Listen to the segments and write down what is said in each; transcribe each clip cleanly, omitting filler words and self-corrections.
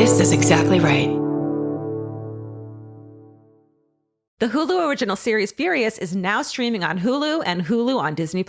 This is exactly right. The Hulu original series Furious is now streaming on Hulu and Hulu on Disney+.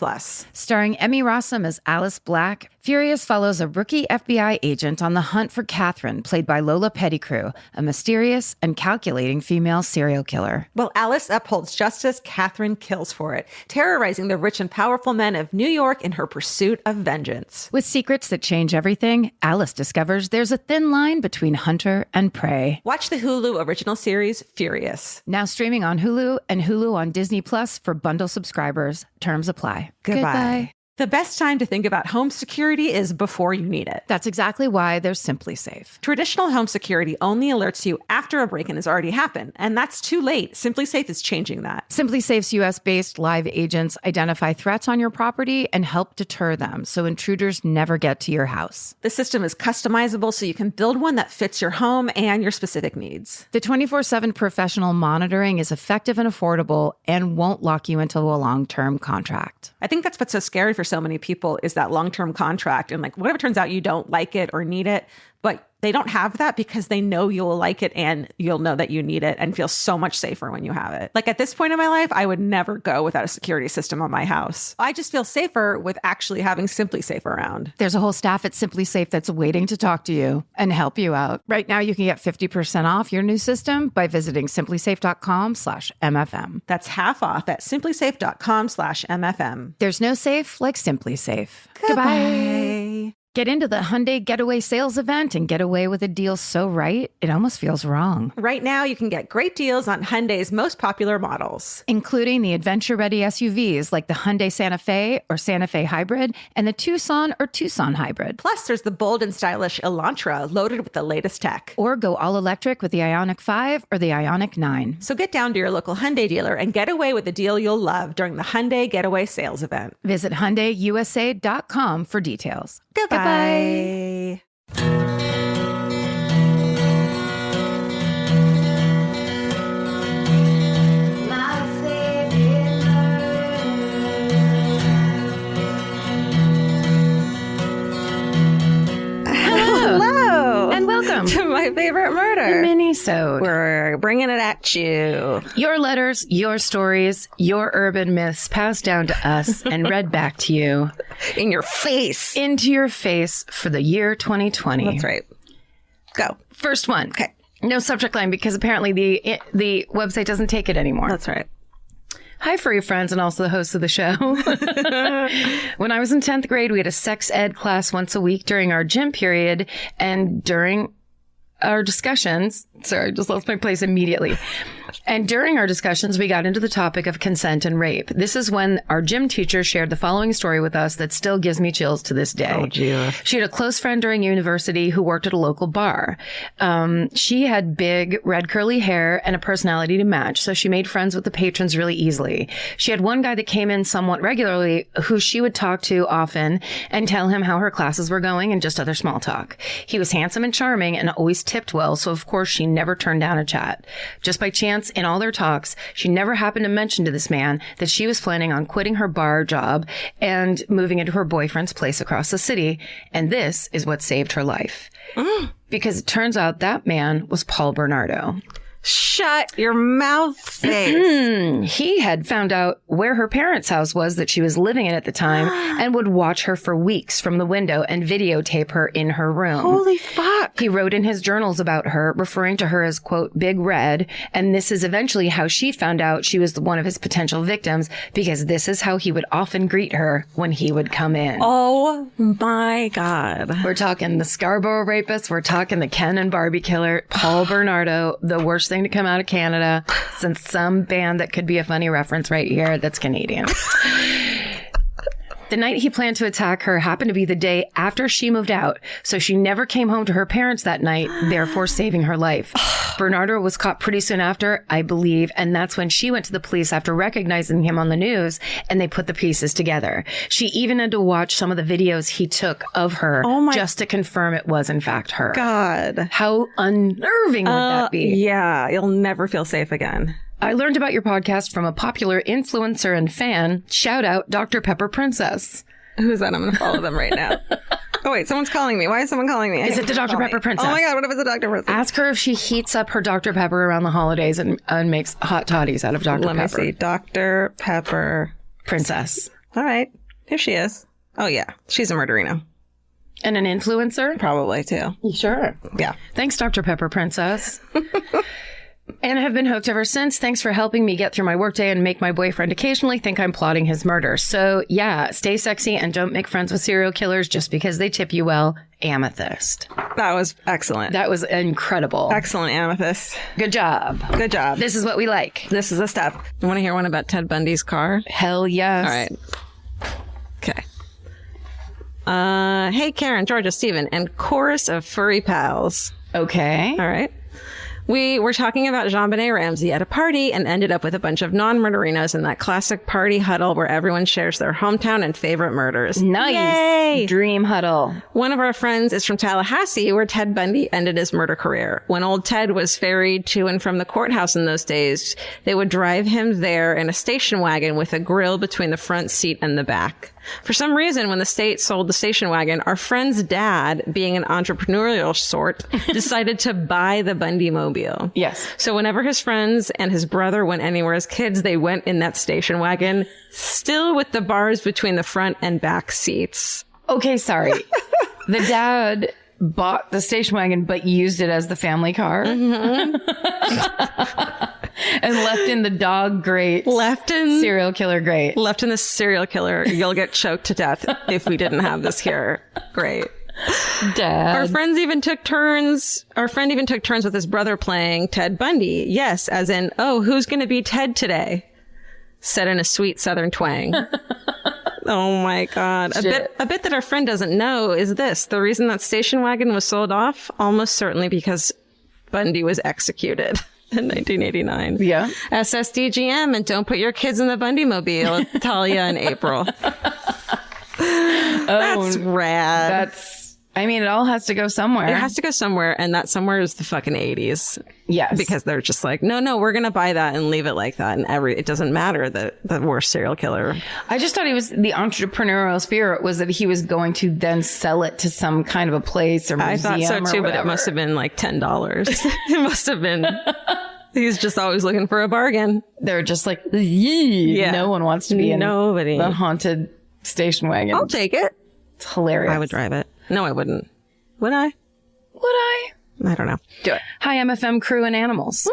Starring Emmy Rossum as Alice Black, Furious follows a rookie FBI agent on the hunt for Catherine, played by Lola Pettigrew, a mysterious and calculating female serial killer. While Alice upholds justice, Catherine kills for it, terrorizing the rich and powerful men of New York in her pursuit of vengeance. With secrets that change everything, Alice discovers there's a thin line between hunter and prey. Watch the Hulu original series Furious. Now streaming on Hulu and Hulu on Disney Plus for bundle subscribers. Terms apply. Goodbye. The best time to think about home security is before you need it. That's exactly why there's Simply Safe. Traditional home security only alerts you after a break-in has already happened, and that's too late. Simply Safe is changing that. Simply Safe's US-based live agents identify threats on your property and help deter them so intruders never get to your house. The system is customizable so you can build one that fits your home and your specific needs. The 24/7 professional monitoring is effective and affordable and won't lock you into a long-term contract. I think that's what's so scary for so many people is that long-term contract. And like, whatever turns out you don't like it or need it, but they don't have that because they know you'll like it and you'll know that you need it and feel so much safer when you have it. Like at this point in my life, I would never go without a security system on my house. I just feel safer with actually having Simply Safe around. There's a whole staff at Simply Safe that's waiting to talk to you and help you out. Right now, you can get 50% off your new system by visiting simplysafe.com/MFM. That's half off at simplysafe.com/MFM. There's no safe like Simply Safe. Goodbye. Get into the Hyundai Getaway Sales event and get away with a deal so right, it almost feels wrong. Right now, you can get great deals on Hyundai's most popular models, including the adventure-ready SUVs like the Hyundai Santa Fe or Santa Fe Hybrid and the Tucson or Tucson Hybrid. Plus, there's the bold and stylish Elantra loaded with the latest tech. Or go all-electric with the Ioniq 5 or the Ioniq 9. So get down to your local Hyundai dealer and get away with a deal you'll love during the Hyundai Getaway Sales event. Visit HyundaiUSA.com for details. Goodbye. Hello. And welcome to my favorite murder. Minisode. We're bringing it at you. Your letters, your stories, your urban myths passed down to us and read back to you. In your face. Into your face for the year 2020. That's right. Go. First one. Okay. No subject line because apparently the website doesn't take it anymore. That's right. Hi, furry friends, and also the host of the show. When I was in 10th grade, we had a sex ed class once a week during our gym period, and during our discussions, sorry, I just lost my place immediately. And during our discussions, we got into the topic of consent and rape. This is when our gym teacher shared the following story with us that still gives me chills to this day. Oh, dear. She had a close friend during university who worked at a local bar. She had big red curly hair and a personality to match, so she made friends with the patrons really easily. She had one guy that came in somewhat regularly who she would talk to often and tell him how her classes were going and just other small talk. He was handsome and charming and always tipped well, so of course she never turned down a chat. Just by chance, in all their talks, she never happened to mention to this man that she was planning on quitting her bar job and moving into her boyfriend's place across the city. And this is what saved her life. Because it turns out that man was Paul Bernardo. Shut your mouth, face. He had found out where her parents' house was that she was living in at the time and would watch her for weeks from the window and videotape her in her room. Holy fuck. He wrote in his journals about her, referring to her as, quote, Big Red. And this is eventually how she found out she was one of his potential victims, because this is how he would often greet her when he would come in. Oh my God. We're talking the Scarborough rapist. We're talking the Ken and Barbie killer, Paul Bernardo, the worst thing to come out of Canada since some band that could be a funny reference right here that's Canadian. The night he planned to attack her happened to be the day after she moved out, so she never came home to her parents that night, therefore saving her life. Bernardo was caught pretty soon after, I believe, and that's when she went to the police after recognizing him on the news, and they put the pieces together. She even had to watch some of the videos he took of her just to confirm it was in fact her. God. How unnerving would that be? Yeah, you'll never feel safe again. I learned about your podcast from a popular influencer and fan. Shout out Dr. Pepper Princess. Who's that? I'm going to follow them right now. Oh, wait, someone's calling me. Why is someone calling me? Is it the Dr. Pepper princess? Oh my God, what if it's a Dr. Pepper? Ask her if she heats up her Dr. Pepper around the holidays and makes hot toddies out of Dr. Pepper. Let me see. Dr. Pepper Princess. All right. Here she is. Oh, yeah. She's a murderino. And an influencer? Probably, too. Sure. Yeah. Thanks, Dr. Pepper Princess. And have been hooked ever since. Thanks for helping me get through my workday and make my boyfriend occasionally think I'm plotting his murder. So, yeah, stay sexy and don't make friends with serial killers just because they tip you well. Amethyst. That was excellent. That was incredible. Excellent, Amethyst. Good job. Good job. This is what we like. This is the stuff. You want to hear one about Ted Bundy's car? Hell yes. All right. Okay. Hey, Karen, Georgia, Steven, and chorus of furry pals. Okay. All right. We were talking about JonBenet Ramsey at a party and ended up with a bunch of non-murderinos in that classic party huddle where everyone shares their hometown and favorite murders. Nice. Yay! Dream huddle. One of our friends is from Tallahassee, where Ted Bundy ended his murder career. When old Ted was ferried to and from the courthouse in those days, they would drive him there in a station wagon with a grill between the front seat and the back. For some reason, when the state sold the station wagon, our friend's dad, being an entrepreneurial sort, decided to buy the Bundy mobile. Yes. So whenever his friends and his brother went anywhere as kids, they went in that station wagon, still with the bars between the front and back seats. Okay, sorry. The dad bought the station wagon, but used it as the family car. Mm-hmm. And left in the dog grate. Serial killer grate. Left in the serial killer. You'll get choked to death if we didn't have this here. Great. Dad. Our friend even took turns with his brother playing Ted Bundy. Yes, as in, oh, who's going to be Ted today? Said in a sweet southern twang. Oh my God. A bit that our friend doesn't know is this. The reason that station wagon was sold off, almost certainly because Bundy was executed in 1989. Yeah. SSDGM, and don't put your kids in the Bundy mobile, Talia and April. That's rad. It all has to go somewhere. It has to go somewhere, and that somewhere is the fucking 80s. Yes. Because they're just like, no, we're going to buy that and leave it like that. And it doesn't matter that the worst serial killer. I just thought the entrepreneurial spirit was that he was going to then sell it to some kind of a place or museum. I thought so too, but it must have been like $10. It must have been. He's just always looking for a bargain. They're just like, yeah. No one wants to be in the haunted station wagon. I'll take it. It's hilarious. I would drive it. No, I wouldn't. Would I? I don't know. Do it. Hi, MFM crew and animals.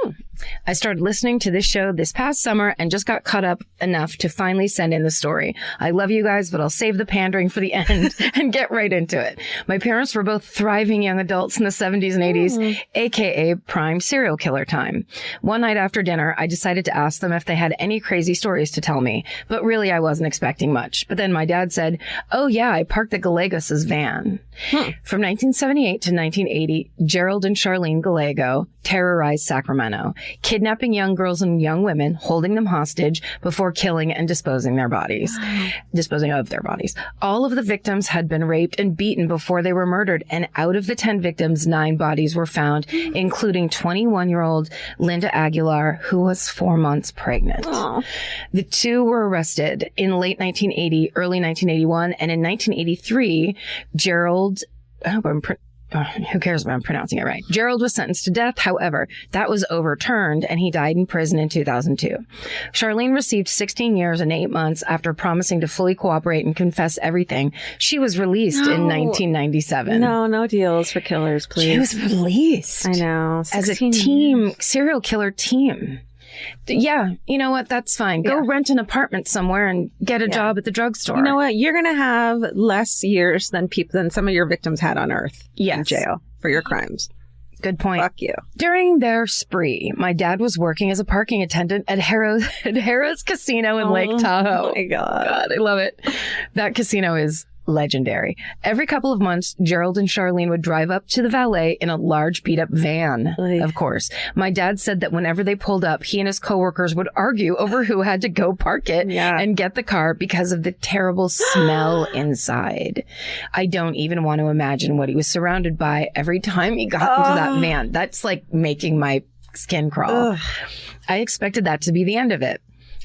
I started listening to this show this past summer and just got caught up enough to finally send in the story. I love you guys, but I'll save the pandering for the end and get right into it. My parents were both thriving young adults in the 70s and 80s, aka prime serial killer time. One night after dinner, I decided to ask them if they had any crazy stories to tell me, but really I wasn't expecting much. But then my dad said, oh yeah, I parked the Gallegos' van. From 1978 to 1980, Gerald and Charlene Gallego terrorized Sacramento, kidnapping young girls and young women, holding them hostage before killing and disposing of their bodies. All of the victims had been raped and beaten before they were murdered, and out of the 10 victims, 9 bodies were found, including 21-year-old Linda Aguilar, who was 4 months pregnant. Aww. The 2 were arrested in late 1980, early 1981, and in 1983, Gerald, who cares if I'm pronouncing it right? Gerald was sentenced to death. However, that was overturned and he died in prison in 2002. Charlene received 16 years and 8 months after promising to fully cooperate and confess everything. She was released in 1997. No deals for killers, please. She was released. I know. As a team, serial killer team. Yeah, you know what? That's fine. Go rent an apartment somewhere and get a job at the drugstore. You know what? You're going to have less years than some of your victims had on Earth in jail for your crimes. Good point. Fuck you. During their spree, my dad was working as a parking attendant at Harrah's Casino in Lake Tahoe. Oh my God, I love it. That casino is legendary. Every couple of months, Gerald and Charlene would drive up to the valet in a large beat-up van, of course. My dad said that whenever they pulled up, he and his coworkers would argue over who had to go park it and get the car because of the terrible smell inside. I don't even want to imagine what he was surrounded by every time he got into that van. That's like making my skin crawl. I expected that to be the end of it.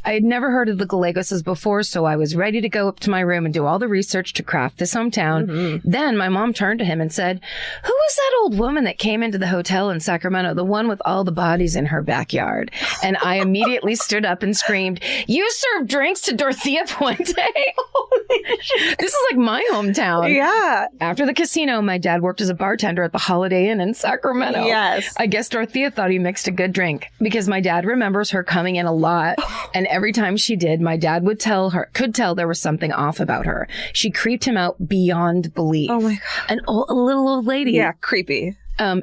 I had never heard of the Gallegoses before, so I was ready to go up to my room and do all the research to craft this hometown. Mm-hmm. Then my mom turned to him and said, "Who was that old woman that came into the hotel in Sacramento, the one with all the bodies in her backyard?" And I immediately stood up and screamed, "You served drinks to Dorothea Puente?" This is like my hometown. Yeah. After the casino, my dad worked as a bartender at the Holiday Inn in Sacramento. Yes. I guess Dorothea thought he mixed a good drink because my dad remembers her coming in a lot. And every time she did, my dad could tell there was something off about her. She creeped him out beyond belief. Oh my God. A little old lady. Yeah, creepy.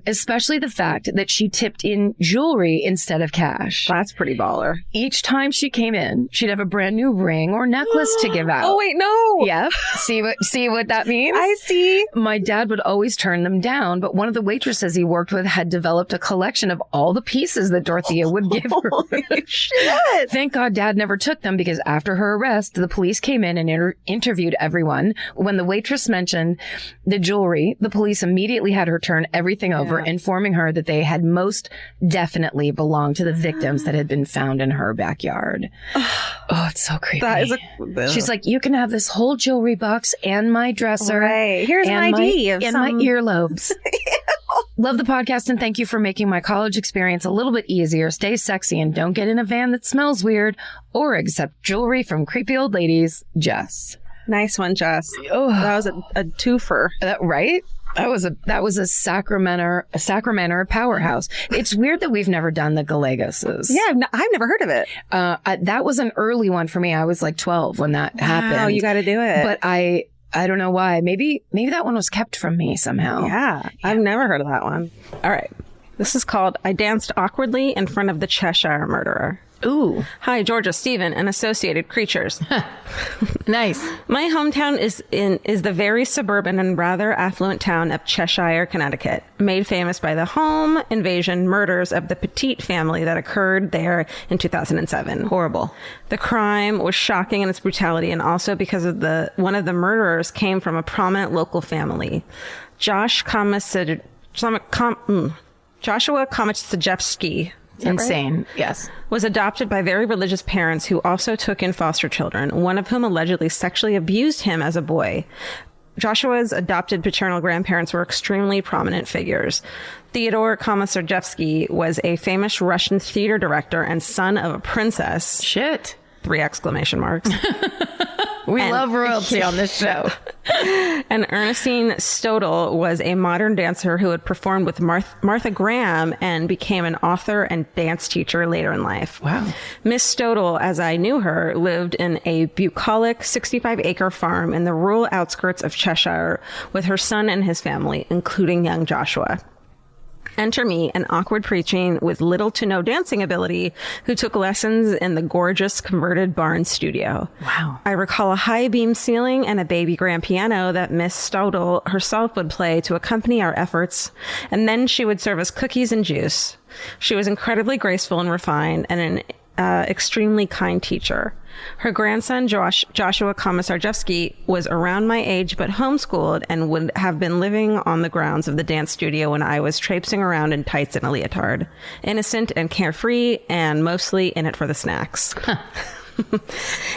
Especially the fact that she tipped in jewelry instead of cash. That's pretty baller. Each time she came in, she'd have a brand new ring or necklace to give out. Oh, wait, no. Yeah. See what that means? I see. My dad would always turn them down, but one of the waitresses he worked with had developed a collection of all the pieces that Dorothea would give her. Holy shit. Thank God Dad never took them, because after her arrest, the police came in and interviewed everyone. When the waitress mentioned the jewelry, the police immediately had her turn everything over, informing her that they had most definitely belonged to the victims that had been found in her backyard. Oh, it's so creepy. That is She's like, "You can have this whole jewelry box and my dresser. Right. Here's an ID of my earlobes." Love the podcast and thank you for making my college experience a little bit easier. Stay sexy and don't get in a van that smells weird or accept jewelry from creepy old ladies. Jess. Nice one, Jess. Oh, that was a twofer. Right? That was a Sacramento powerhouse. It's weird that we've never done the Gallegoses. Yeah, I've never heard of it. That was an early one for me. I was like 12 when that happened. Oh, you got to do it. But I don't know why. Maybe that one was kept from me somehow. Yeah, I've never heard of that one. All right. This is called "I Danced Awkwardly in Front of the Cheshire Murderer." Ooh. Hi, Georgia, Stephen, and associated creatures. Nice. My hometown is the very suburban and rather affluent town of Cheshire, Connecticut, made famous by the home invasion murders of the Petit family that occurred there in 2007. Horrible. The crime was shocking in its brutality, and also because of one of the murderers came from a prominent local family. Joshua Komachevsky. Insane. Right? Yes. Was adopted by very religious parents who also took in foster children, one of whom allegedly sexually abused him as a boy. Joshua's adopted paternal grandparents were extremely prominent figures. Theodore Komachevsky was a famous Russian theater director and son of a princess. Shit. 3 exclamation marks. We love royalty on this show. And Ernestine Stodel was a modern dancer who had performed with Martha Graham and became an author and dance teacher later in life. Wow. Miss Stodel, as I knew her, lived in a bucolic 65-acre farm in the rural outskirts of Cheshire with her son and his family, including young Joshua. Enter me, an awkward preaching with little to no dancing ability, who took lessons in the gorgeous converted barn studio. Wow. I recall a high beam ceiling and a baby grand piano that Miss Stodel herself would play to accompany our efforts, and then she would serve us cookies and juice. She was incredibly graceful and refined, and an extremely kind teacher. Her grandson, Joshua Komachevsky, was around my age but homeschooled and would have been living on the grounds of the dance studio when I was traipsing around in tights and a leotard. Innocent and carefree, and mostly in it for the snacks. Huh.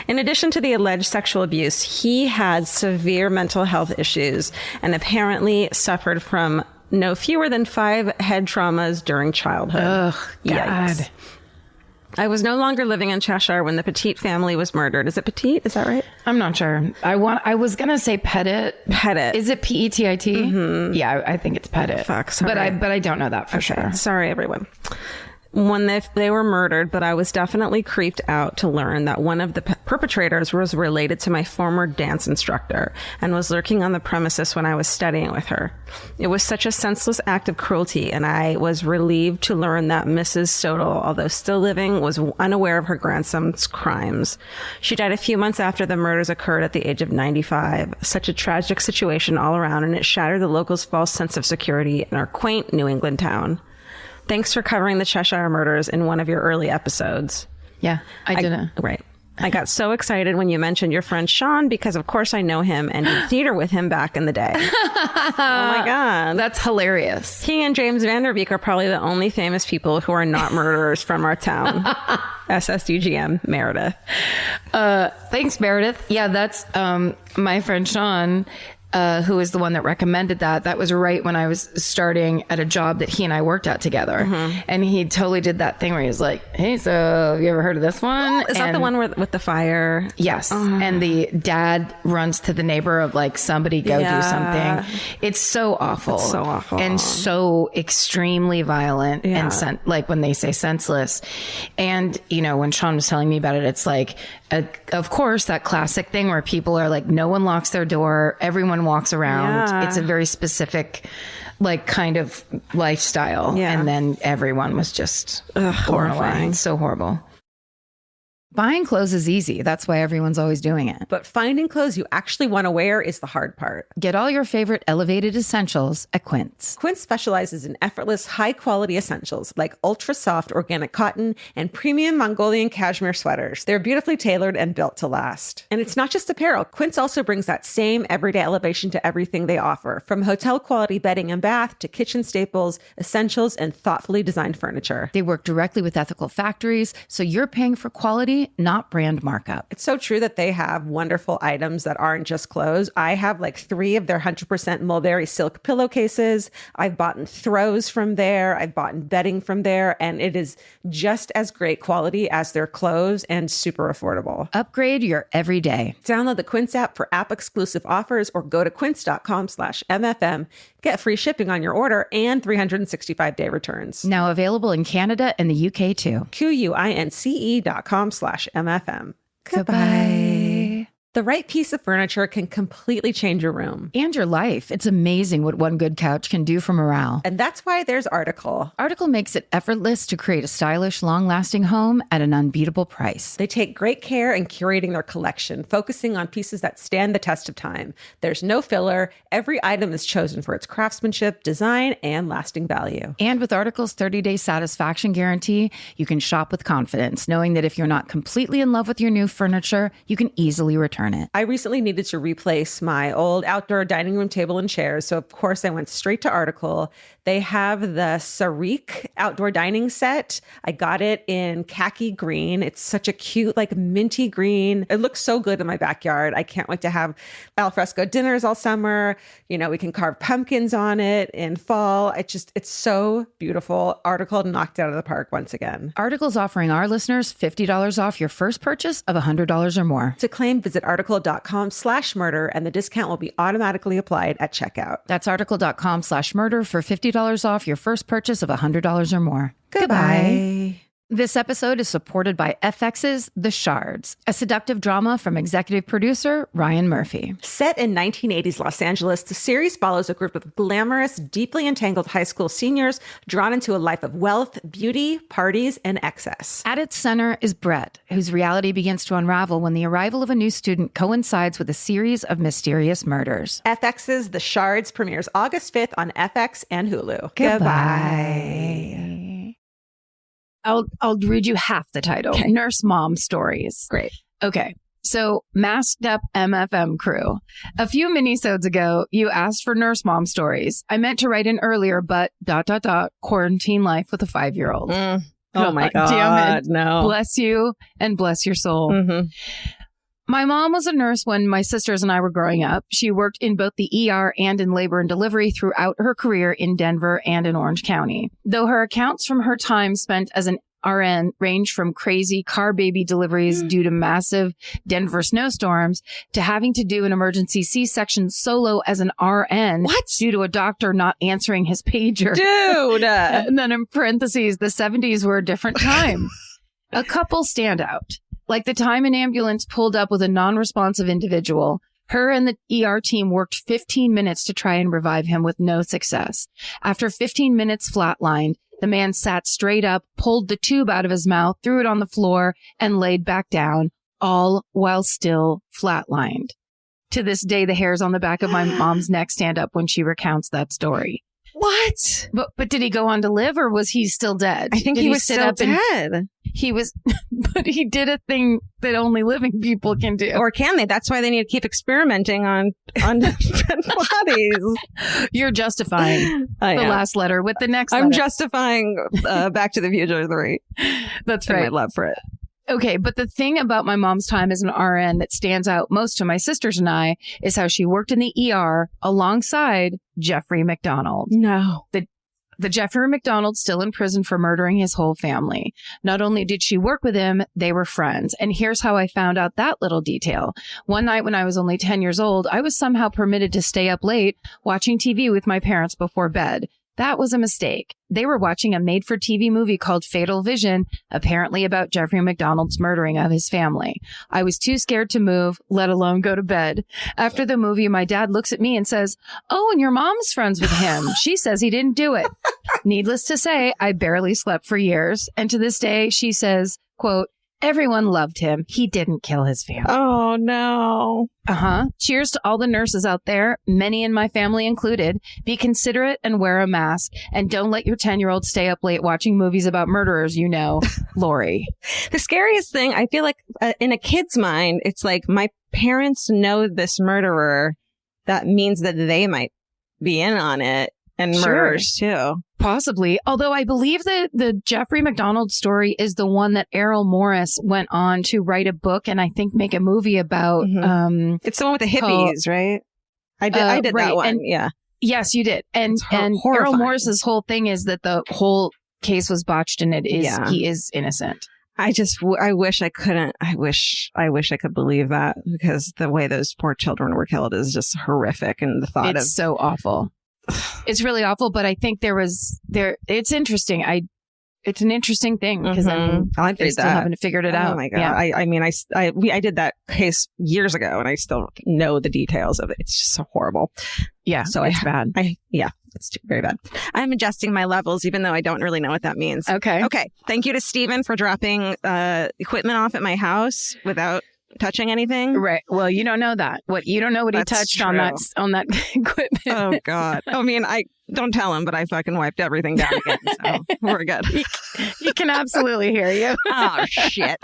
In addition to the alleged sexual abuse, he had severe mental health issues and apparently suffered from no fewer than 5 head traumas during childhood. Ugh, God. Yikes. I was no longer living in Cheshire when the Petit family was murdered. Is it Petit? Is that right? I'm not sure. I was going to say Petit. Petit. Is it Petit? Mm-hmm. Yeah, I think it's Petit. Fuck, sorry. But I don't know that for sure. Sorry, everyone. When they were murdered, but I was definitely creeped out to learn that one of the perpetrators was related to my former dance instructor and was lurking on the premises when I was studying with her. It was such a senseless act of cruelty, and I was relieved to learn that Mrs. Stodel, although still living, was unaware of her grandson's crimes. She died a few months after the murders occurred at the age of 95. Such a tragic situation all around, and it shattered the locals' false sense of security in our quaint New England town. Thanks for covering the Cheshire murders in one of your early episodes. Yeah, I didn't. Right. I got so excited when you mentioned your friend Sean because, of course, I know him and did theater with him back in the day. Oh, my God. That's hilarious. He and James Vanderbeek are probably the only famous people who are not murderers from our town. SSDGM, Meredith. Thanks, Meredith. Yeah, that's my friend Sean. Who is the one that recommended that. That was right when I was starting at a job that he and I worked at together. And he totally did that thing where he was like, hey, so have you ever heard of this one? Is that the one with the fire? Yes. And the dad runs to the neighbor of like, somebody go do something. It's so awful. It's so awful. And so extremely violent and like when they say senseless. And, you know, when Sean was telling me about it, it's like, of course, that classic thing where people are like, no one locks their door. Everyone walks around. Yeah. It's a very specific, like, kind of lifestyle. Yeah. And then everyone was just horrifying. So horrible. Buying clothes is easy. That's why everyone's always doing it. But finding clothes you actually want to wear is the hard part. Get all your favorite elevated essentials at Quince. Quince specializes in effortless, high-quality essentials like ultra-soft organic cotton and premium Mongolian cashmere sweaters. They're beautifully tailored and built to last. And it's not just apparel. Quince also brings that same everyday elevation to everything they offer, from hotel-quality bedding and bath to kitchen staples, essentials, and thoughtfully designed furniture. They work directly with ethical factories, so you're paying for quality, not brand markup. It's so true that they have wonderful items that aren't just clothes. I have like 3 of their 100% mulberry silk pillowcases. I've bought throws from there. I've bought bedding from there. And it is just as great quality as their clothes and super affordable. Upgrade your everyday. Download the Quince app for app-exclusive offers or go to quince.com/MFM. Get free shipping on your order and 365-day returns. Now available in Canada and the UK too. QUINCE.com/MFM. Goodbye. The right piece of furniture can completely change your room. And your life. It's amazing what one good couch can do for morale. And that's why there's Article. Article makes it effortless to create a stylish, long-lasting home at an unbeatable price. They take great care in curating their collection, focusing on pieces that stand the test of time. There's no filler. Every item is chosen for its craftsmanship, design, and lasting value. And with Article's 30-day satisfaction guarantee, you can shop with confidence, knowing that if you're not completely in love with your new furniture, you can easily return it. I recently needed to replace my old outdoor dining room table and chairs. So of course I went straight to Article. They have the Sarik outdoor dining set. I got it in khaki green. It's such a cute, like minty green. It looks so good in my backyard. I can't wait to have alfresco dinners all summer. You know, we can carve pumpkins on it in fall. It's so beautiful. Article knocked it out of the park once again. Article's offering our listeners $50 off your first purchase of $100 or more. To claim, visit article.com/murder and the discount will be automatically applied at checkout. That's article.com/murder for $50 off your first purchase of $100 or more. Goodbye. This episode is supported by FX's The Shards, a seductive drama from executive producer Ryan Murphy. Set in 1980s Los Angeles, the series follows a group of glamorous, deeply entangled high school seniors drawn into a life of wealth, beauty, parties, and excess. At its center is Brett, whose reality begins to unravel when the arrival of a new student coincides with a series of mysterious murders. FX's The Shards premieres August 5th on FX and Hulu. Goodbye. I'll read you half the title. Okay. Nurse Mom Stories. Great. Okay. So, masked up MFM crew. A few minisodes ago, you asked for Nurse Mom Stories. I meant to write in earlier, but ... quarantine life with a 5-year-old. Oh my God. Damn it. No. Bless you and bless your soul. Mm-hmm. My mom was a nurse when my sisters and I were growing up. She worked in both the ER and in labor and delivery throughout her career in Denver and in Orange County. Though her accounts from her time spent as an RN range from crazy car baby deliveries due to massive Denver snowstorms to having to do an emergency C-section solo as an RN due to a doctor not answering his pager. Dude! And then in parentheses, the 70s were a different time. A couple stand out. Like the time an ambulance pulled up with a non-responsive individual, her and the ER team worked 15 minutes to try and revive him with no success. After 15 minutes flatlined, the man sat straight up, pulled the tube out of his mouth, threw it on the floor, and laid back down, all while still flatlined. To this day, the hairs on the back of my mom's neck stand up when she recounts that story. What? But did he go on to live or was he still dead? I think he was still dead. but he did a thing that only living people can do. Or can they? That's why they need to keep experimenting on dead bodies. You're justifying the last letter with the next letter. I'm justifying Back to the Future 3. That's right. My love for it. Okay, but the thing about my mom's time as an RN that stands out most to my sisters and I is how she worked in the ER alongside Jeffrey McDonald. No. The Jeffrey McDonald still in prison for murdering his whole family. Not only did she work with him, they were friends. And here's how I found out that little detail. One night when I was only 10 years old, I was somehow permitted to stay up late watching TV with my parents before bed. That was a mistake. They were watching a made-for-TV movie called Fatal Vision, apparently about Jeffrey McDonald's murdering of his family. I was too scared to move, let alone go to bed. After the movie, my dad looks at me and says, "Oh, and your mom's friends with him. She says he didn't do it." Needless to say, I barely slept for years. And to this day, she says, quote, "Everyone loved him. He didn't kill his family." Oh, no. Cheers to all the nurses out there, many in my family included. Be considerate and wear a mask. And don't let your 10-year-old stay up late watching movies about murderers, you know. Lori. The scariest thing, I feel like in a kid's mind, it's like my parents know this murderer. That means that they might be in on it. And murders, too. Possibly. Although I believe that the Jeffrey McDonald story is the one that Errol Morris went on to write a book and I think make a movie about. Mm-hmm. It's the one with the hippies, right? I did right. that one. And, yeah. Yes, you did. And Errol Morris's whole thing is that the whole case was botched and he is innocent. I wish I couldn't. I wish I could believe that, because the way those poor children were killed is just horrific. And the thought it's so awful. It's really awful, but I think it's interesting. It's an interesting thing because they still haven't figured it out. Oh my God. Yeah. I did that case years ago and I still know the details of it. It's just so horrible. Yeah. So it's bad. It's very bad. I'm adjusting my levels, even though I don't really know what that means. Okay. Thank you to Stephen for dropping equipment off at my house without touching anything. Right. Well, you don't know that. You don't know what That's he touched true. on that equipment. Oh God. I mean, I don't tell him, but I fucking wiped everything down again. So we're good. He can absolutely hear you. Oh shit.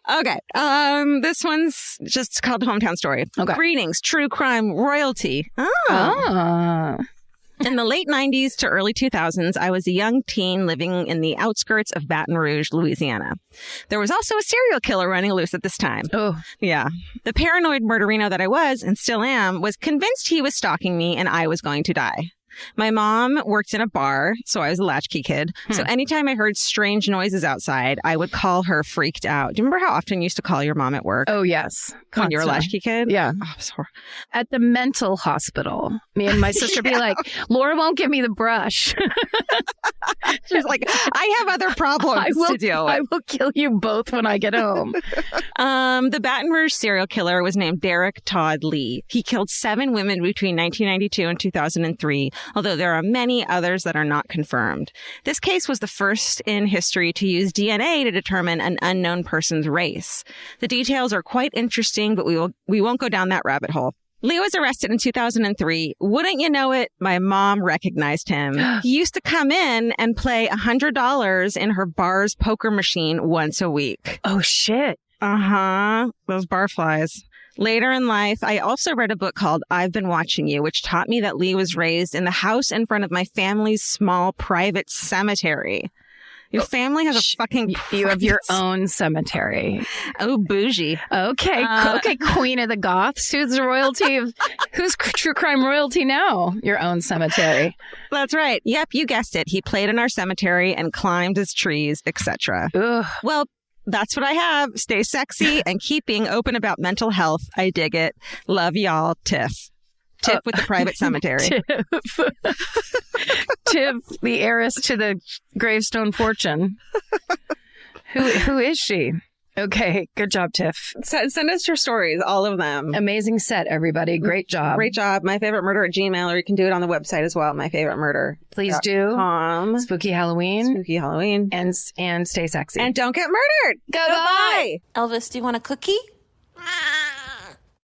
Okay. This one's just called Hometown Story. Okay. Greetings, true crime royalty. Oh. In the late 90s to early 2000s, I was a young teen living in the outskirts of Baton Rouge, Louisiana. There was also a serial killer running loose at this time. Oh. Yeah. The paranoid murderino that I was, and still am, was convinced he was stalking me and I was going to die. My mom worked in a bar, so I was a latchkey kid. So anytime I heard strange noises outside, I would call her freaked out. Do you remember how often you used to call your mom at work? Oh, yes. When you were a latchkey kid? Yeah. Oh, it was horrible. At the mental hospital, me and my sister be like, "Laura won't give me the brush." She's like, "I have other problems to deal with. I will kill you both when I get home. The Baton Rouge serial killer was named Derek Todd Lee. He killed 7 women between 1992 and 2003, although there are many others that are not confirmed. This case was the first in history to use DNA to determine an unknown person's race. The details are quite interesting, but we won't go down that rabbit hole. Lee was arrested in 2003. Wouldn't you know it, my mom recognized him. He used to come in and play $100 in her bar's poker machine once a week. Oh, shit. Uh-huh. Those barflies. Later in life, I also read a book called I've Been Watching You, which taught me that Lee was raised in the house in front of my family's small private cemetery. Your family has a fucking... You have your own cemetery. Oh, bougie. Okay. Okay, Queen of the Goths. Who's the royalty of... Who's true crime royalty now? Your own cemetery. That's right. Yep, you guessed it. He played in our cemetery and climbed his trees, etc. Well, that's what I have. Stay sexy and keep being open about mental health. I dig it. Love y'all, Tiff. Tiff with the private cemetery. Tiff, the heiress to the gravestone fortune. Who is she? Okay, good job, Tiff. Send us your stories, all of them. Amazing set, everybody. Great job. Great job. My Favorite Murder at Gmail, or you can do it on the website as well. My Favorite Murder. Please do. Spooky Halloween. Spooky Halloween. And stay sexy. And don't get murdered. Goodbye. Elvis, do you want a cookie?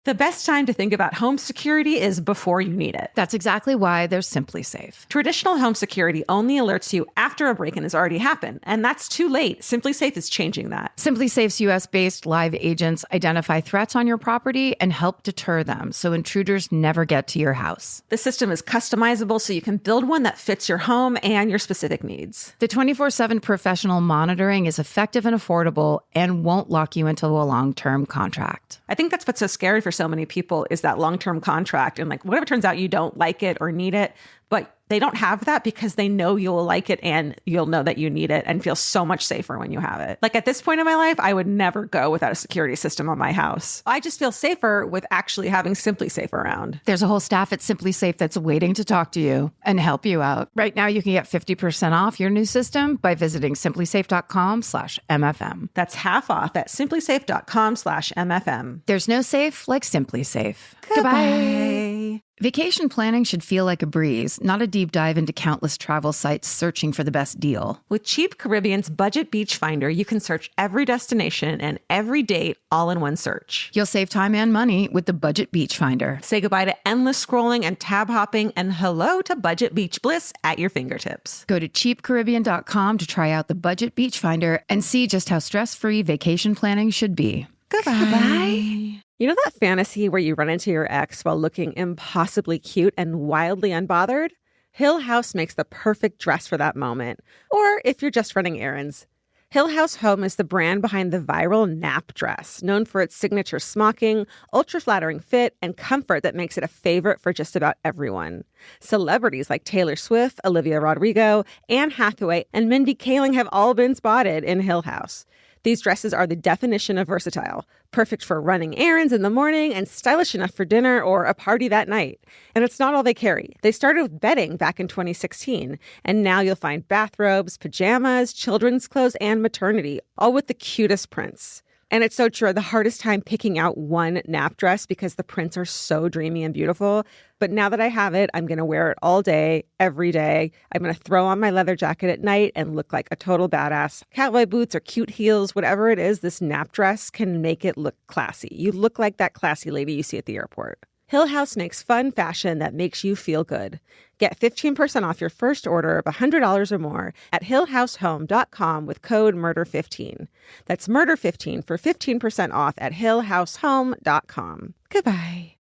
The best time to think about home security is before you need it. That's exactly why there's Simply Safe. Traditional home security only alerts you after a break-in has already happened, and that's too late. Simply Safe is changing that. Simply Safe's US-based live agents identify threats on your property and help deter them so intruders never get to your house. The system is customizable so you can build one that fits your home and your specific needs. The 24/7 professional monitoring is effective and affordable and won't lock you into a long-term contract. I think that's what's so scary for so many people is that long-term contract. And like, whatever turns out you don't like it or need it, but they don't have that because they know you'll like it and you'll know that you need it and feel so much safer when you have it. Like at this point in my life, I would never go without a security system on my house. I just feel safer with actually having Simply Safe around. There's a whole staff at Simply Safe that's waiting to talk to you and help you out. Right now, you can get 50% off your new system by visiting simplysafe.com/MFM. That's half off at simplysafe.com/MFM. There's no safe like Simply Safe. Goodbye. Vacation planning should feel like a breeze, not a deep dive into countless travel sites searching for the best deal. With Cheap Caribbean's Budget Beach Finder, you can search every destination and every date all in one search. You'll save time and money with the Budget Beach Finder. Say goodbye to endless scrolling and tab hopping and hello to Budget Beach Bliss at your fingertips. Go to cheapcaribbean.com to try out the Budget Beach Finder and see just how stress-free vacation planning should be. Goodbye. You know that fantasy where you run into your ex while looking impossibly cute and wildly unbothered? Hill House makes the perfect dress for that moment. Or if you're just running errands. Hill House Home is the brand behind the viral nap dress, known for its signature smocking, ultra-flattering fit, and comfort that makes it a favorite for just about everyone. Celebrities like Taylor Swift, Olivia Rodrigo, Anne Hathaway, and Mindy Kaling have all been spotted in Hill House. These dresses are the definition of versatile, perfect for running errands in the morning and stylish enough for dinner or a party that night. And it's not all they carry. They started with bedding back in 2016, and now you'll find bathrobes, pajamas, children's clothes, and maternity, all with the cutest prints. And it's so true. The hardest time picking out one nap dress because the prints are so dreamy and beautiful. But now that I have it, I'm going to wear it all day, every day. I'm going to throw on my leather jacket at night and look like a total badass. Cowboy boots or cute heels, whatever it is, this nap dress can make it look classy. You look like that classy lady you see at the airport. Hill House makes fun fashion that makes you feel good. Get 15% off your first order of $100 or more at hillhousehome.com with code MURDER15. That's MURDER15 for 15% off at hillhousehome.com. Goodbye.